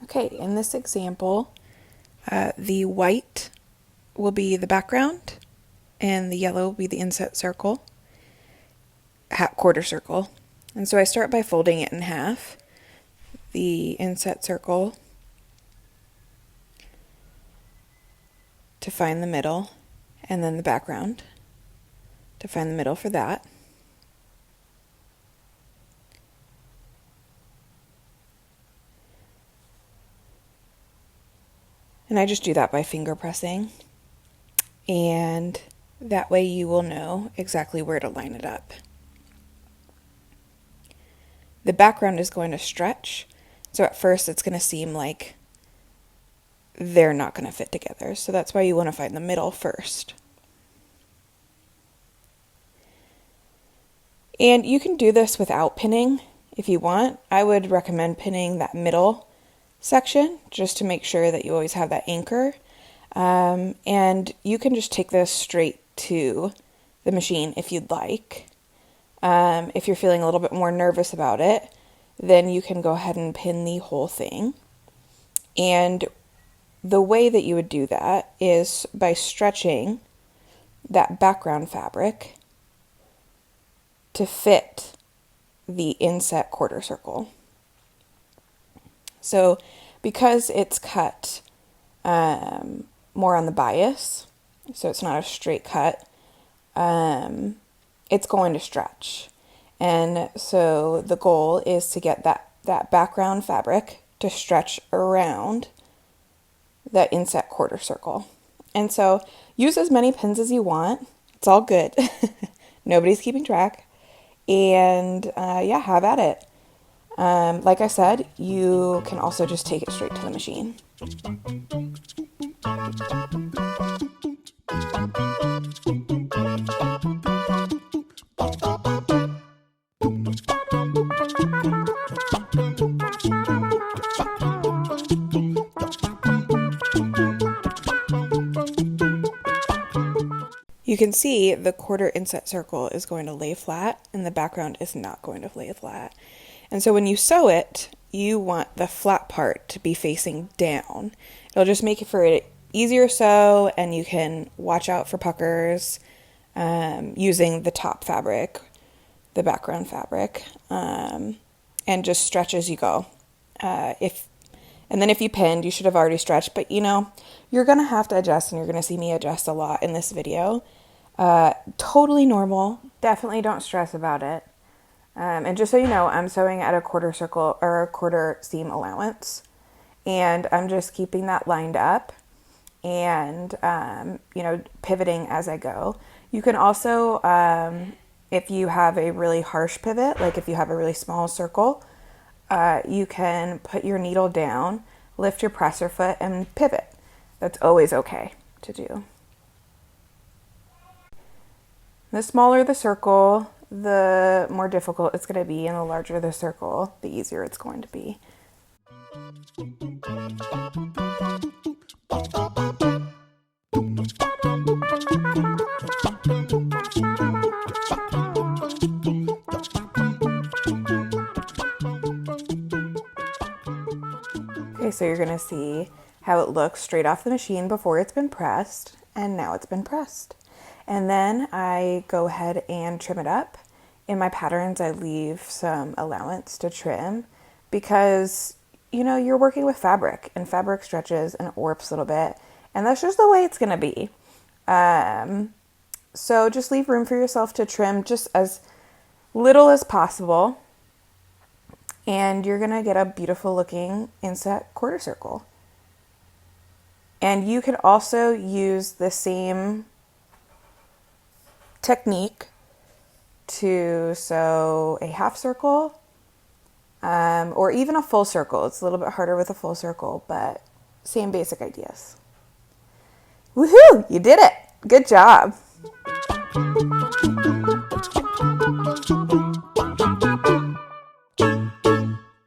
Okay, in this example, the white will be the background and the yellow will be the inset circle, quarter circle. And so I start by folding it in half, the inset circle to find the middle, and then the background to find the middle for that. And I just do that by finger pressing, and that way you will know exactly where to line it up. The background is going to stretch, so at first it's going to seem like they're not going to fit together. So that's why you want to find the middle first. And you can do this without pinning if you want. I would recommend pinning that middle section just to make sure that you always have that anchor. And you can just take this straight to the machine if you'd like. If you're feeling a little bit more nervous about it, then you can go ahead and pin the whole thing. And the way that you would do that is by stretching that background fabric to fit the inset quarter circle. So because it's cut more on the bias, so it's not a straight cut, it's going to stretch. And so the goal is to get that background fabric to stretch around that inset quarter circle. And so use as many pins as you want. It's all good. Nobody's keeping track. And yeah, have at it. Like I said, you can also just take it straight to the machine. You can see the quarter inset circle is going to lay flat and the background is not going to lay flat. And so when you sew it, you want the flat part to be facing down. It'll just make it for it easier sew, and you can watch out for puckers using the top fabric, the background fabric, and just stretch as you go. And then if you pinned, you should have already stretched, but you're going to have to adjust, and you're going to see me adjust a lot in this video. Totally normal. Definitely don't stress about it. And just so you know, I'm sewing at a quarter circle or a quarter seam allowance, and I'm just keeping that lined up and, pivoting as I go. You can also, if you have a really harsh pivot, like if you have a really small circle, you can put your needle down, lift your presser foot, and pivot. That's always okay to do. The smaller the circle, the more difficult it's going to be, and the larger the circle, the easier it's going to be. Okay, so you're going to see how it looks straight off the machine before it's been pressed, and now it's been pressed. And then I go ahead and trim it up. In my patterns, I leave some allowance to trim because, you're working with fabric, and fabric stretches and it warps a little bit, and that's just the way it's going to be. So just leave room for yourself to trim just as little as possible, and you're going to get a beautiful looking inset quarter circle. And you can also use the same technique to sew a half circle or even a full circle. It's a little bit harder with a full circle, but same basic ideas. Woohoo! You did it! Good job!